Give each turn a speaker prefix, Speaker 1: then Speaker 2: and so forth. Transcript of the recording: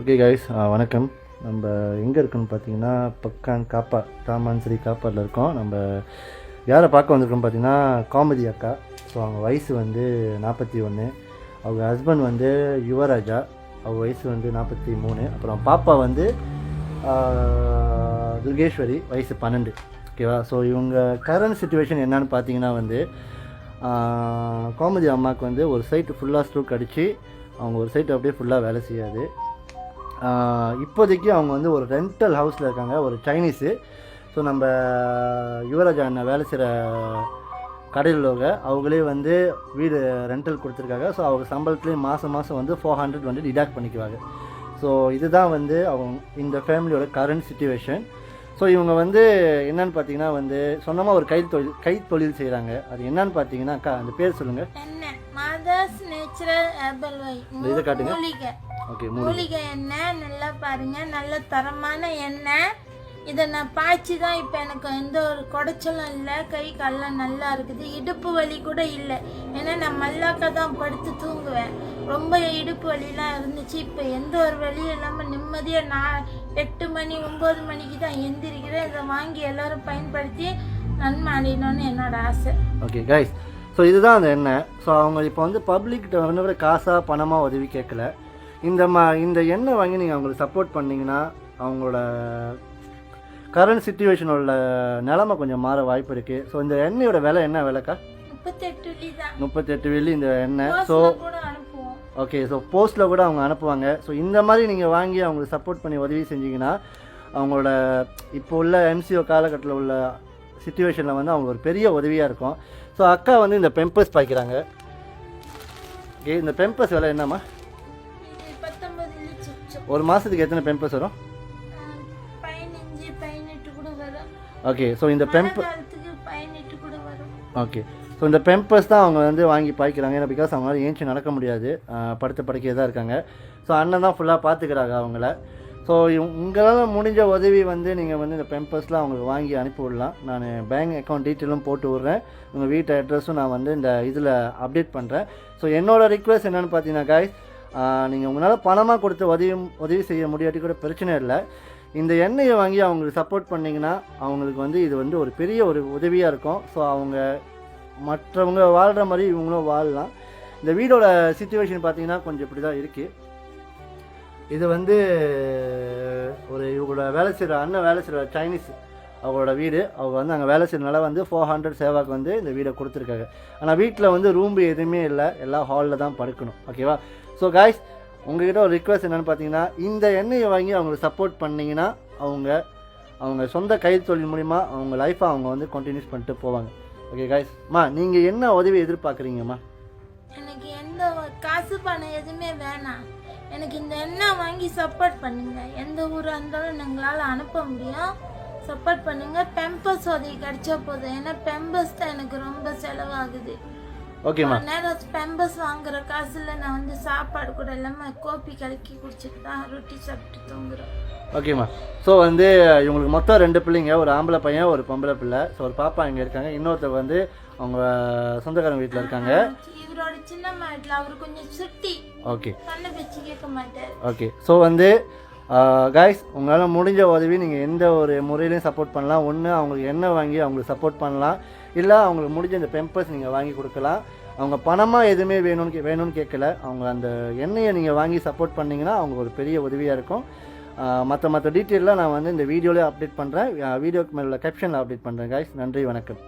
Speaker 1: Okay guys, வணக்கம். நம்ம எங்கே இருக்குன்னு பார்த்தீங்கன்னா பக்கான் காப்பா தாமான்சரி காப்பாடில் இருக்கோம். நம்ம யாரை பார்க்க வந்திருக்கோம் பார்த்தீங்கன்னா காமெடி அக்கா. ஸோ அவங்க வயசு வந்து 41. அவங்க ஹஸ்பண்ட் வந்து யுவராஜா, அவங்க வயசு வந்து 43. அப்புறம் பாப்பா வந்து துர்கேஸ்வரி, வயசு 12. ஓகேவா? ஸோ இவங்க கரண்ட் சுச்சுவேஷன் என்னன்னு பார்த்தீங்கன்னா வந்து காமெடி அம்மாவுக்கு வந்து ஒரு சைட்டு ஃபுல்லாக ஸ்ட்ரோக் அடித்து அவங்க ஒரு சைட்டு அப்படியே ஃபுல்லாக வேலை செய்யாது. இப்போதைக்கு அவங்க வந்து ஒரு ரெண்டல் ஹவுஸில் இருக்காங்க, ஒரு சைனீஸு. ஸோ நம்ம யுவராஜா அண்ணன் வேலை செய்கிற கடையில் உள்ளவங்க அவங்களே வந்து வீடு ரெண்டல் கொடுத்துருக்காங்க. ஸோ அவங்க சம்பளத்துலேயும் மாதம் வந்து 400 வந்து டிடாக்ட் பண்ணிக்குவாங்க. ஸோ இதுதான் வந்து அவங்க இந்த ஃபேமிலியோட கரண்ட் சிச்சுவேஷன். ஸோ இவங்க வந்து என்னன்னு பார்த்தீங்கன்னா வந்து சொந்தமாக ஒரு கைத்தொழில் செய்கிறாங்க. அது என்னன்னு பார்த்தீங்கன்னா அக்கா அந்த பேர் சொல்லுங்கள். இதை காட்டுங்க. ஓகே,
Speaker 2: மூலிகை எண்ணெய் நல்லா பாருங்க, நல்ல தரமான எண்ணெய். இதை நான் பாய்ச்சி தான் இப்போ எனக்கு எந்த ஒரு குடைச்சலும் இல்லை, கை கால்லாம் நல்லா இருக்குது, இடுப்பு வலி கூட இல்லை. ஏன்னா நான் மல்லாக்கா தான் படுத்து தூங்குவேன், ரொம்ப இடுப்பு வலிலாம் இருந்துச்சு. இப்போ எந்த ஒரு வலியும் இல்லாமல் நிம்மதியாக நான் 8 மணி 9 மணிக்கு தான் எந்திரிக்கிறேன். இதை வாங்கி எல்லோரும் பயன்படுத்தி நன்மை அடையணும்னு என்னோட ஆசை.
Speaker 1: ஓகே கைஸ், ஸோ இதுதான் அந்த எண்ணெய். ஸோ அவங்க இப்போ வந்து பப்ளிக்கிட்ட வந்து காசாக பணமாக உதவி கேட்கல. இந்த எண்ணெய் வாங்கி நீங்கள் அவங்களுக்கு சப்போர்ட் பண்ணிங்கன்னா அவங்களோட கரண்ட் சிச்சுவேஷனோட நிலமை கொஞ்சம் மாற வாய்ப்பு இருக்குது. ஸோ இந்த எண்ணெயோட விலை என்ன விலைக்கா? 38 வெள்ளி இந்த எண்ணெய். ஸோ ஓகே, ஸோ போஸ்ட்டில் கூட அவங்க அனுப்புவாங்க. ஸோ இந்த மாதிரி நீங்கள் வாங்கி அவங்களுக்கு சப்போர்ட் பண்ணி உதவி செஞ்சிங்கன்னா அவங்களோட இப்போ உள்ள எம்சிஓ காலகட்டத்தில் உள்ள சிச்சுவேஷனில் வந்து அவங்க ஒரு பெரிய உதவியாக இருக்கும். ஸோ அக்கா வந்து இந்த பெம்பர்ஸ் பாய்க்கிறாங்க. ஓகே, இந்த பெம்பர்ஸ் விலை என்னம்மா? ஒரு மாதத்துக்கு எத்தனை பெம்பர்ஸ் வரும்? ஓகே, ஸோ இந்த ஓகே, ஸோ இந்த பெம்பர்ஸ் தான் அவங்க வந்து வாங்கி பாய்க்கிறாங்க. ஏன்னா பிகாஸ் அவங்களால ஏஞ்சி நடக்க முடியாது, படுத்த படுக்கையே தான் இருக்காங்க. ஸோ அண்ணன் தான் ஃபுல்லாக பார்த்துக்கிறாங்க அவங்கள. ஸோ உங்களால் முடிஞ்ச உதவி வந்து நீங்கள் வந்து இந்த பெம்பர்ஸ்லாம் அவங்களுக்கு வாங்கி அனுப்பி விடலாம். நான் பேங்க் அக்கௌண்ட் டீட்டெயிலும் போட்டு விட்றேன், உங்கள் வீட்டு அட்ரஸும் நான் வந்து இந்த இதில் அப்டேட் பண்ணுறேன். ஸோ என்னோடய ரிக்வெஸ்ட் என்னென்னு பார்த்தீங்கன்னா காய்ஸ், நீங்கள் உங்களால் பணமாக கொடுத்து உதவி செய்ய முடியாட்டி கூட பிரச்சனை இல்லை. இந்த எண்ணெயை வாங்கி அவங்களுக்கு சப்போர்ட் பண்ணிங்கன்னா அவங்களுக்கு வந்து இது வந்து ஒரு பெரிய ஒரு உதவியாக இருக்கும். ஸோ அவங்க மற்றவங்க வாழ்கிற மாதிரி இவங்களும் வாழலாம். இந்த வீடோட சிச்சுவேஷன் பார்த்தீங்கன்னா கொஞ்சம் இப்படி தான் இருக்குது. இது வந்து ஒரு இவங்களோட அண்ணன் வேலை செய்கிற சைனீஸ் அவங்களோட வீடு. அவங்க வந்து அங்கே வேலை செய்யறதுனால வந்து 400 சேவாக்கு வந்து இந்த வீடை கொடுத்துருக்காங்க. ஆனால் வீட்டில் வந்து ரூம் எதுவுமே இல்லை, எல்லாம் ஹாலில் தான் படுக்கணும். ஓகேவா? ஸோ காய்ஸ், உங்கள்கிட்ட ஒரு ரிக்வெஸ்ட் என்னென்னு பார்த்தீங்கன்னா இந்த எண்ணெயை வாங்கி அவங்களுக்கு சப்போர்ட் பண்ணிங்கன்னா அவங்க சொந்த கைத்தொழில் மூலிமா அவங்க லைஃப்பை அவங்க வந்து கண்டினியூஸ் பண்ணிட்டு போவாங்க. ஓகே காய்ஸ்மா, நீங்கள் என்ன உதவி எதிர்பார்க்குறீங்கம்மா?
Speaker 2: எனக்கு எந்த காசு பணம் எதுவுமே வேணாம், எனக்கு இந்த எண்ணெய் வாங்கி சப்போர்ட் பண்ணுங்க. எந்த ஊராக இருந்தாலும் எங்களால் அனுப்ப முடியும், சப்போர்ட் பண்ணுங்க. பெம்பர்ஸ் உதவி கிடைச்சா போதும், ஏன்னா பெம்பர்ஸ் தான் எனக்கு ரொம்ப செலவாகுது.
Speaker 1: ஓகேம்மா,
Speaker 2: நேரம் பெம்பர்ஸ் வாங்குற காசுல நான் வந்து சாப்பாடு கூட இல்லாமல் கோப்பி கலக்கி குடிச்சிட்டு தான் ரொட்டி சாப்பிட்டு தூங்குறேன்.
Speaker 1: ஓகேம்மா, ஸோ வந்து இவங்களுக்கு மொத்தம் 2 பிள்ளைங்க, ஒரு ஆம்பளை பையன் ஒரு பொம்பளை பிள்ளை. ஸோ ஒரு பாப்பா இங்கே இருக்காங்க, இன்னொருத்தர் வந்து அவங்க சொந்தக்காரங்க வீட்டில் இருக்காங்க.
Speaker 2: இவரோட சின்னம்மா வீட்டில் அவர் கொஞ்சம் சுட்டி.
Speaker 1: ஓகே,
Speaker 2: சொன்ன பேச்சு கேட்க மாட்டார்.
Speaker 1: ஓகே, ஸோ வந்து காய்ஸ், உங்களால் முடிஞ்ச உதவி நீங்கள் எந்த ஒரு முறையிலையும் சப்போர்ட் பண்ணலாம். ஒன்று அவங்களுக்கு எண்ணெய் வாங்கி அவங்களுக்கு சப்போர்ட் பண்ணலாம், இல்லை அவங்களுக்கு முடிஞ்ச இந்த பெம்பர்ஸ் நீங்கள் வாங்கி கொடுக்கலாம். அவங்க பணமாக எதுவுமே வேணும்னு கேட்கல, அவங்க அந்த எண்ணெயை நீங்கள் வாங்கி சப்போர்ட் பண்ணிங்கன்னா அவங்க ஒரு பெரிய உதவியாக இருக்கும். மற்ற டீட்டெயிலாம் நான் வந்து இந்த வீடியோலேயே அப்டேட் பண்ணுறேன், வீடியோக்கு மேலே கேப்ஷனில் அப்டேட் பண்ணுறேன். காய்ஸ், நன்றி, வணக்கம்.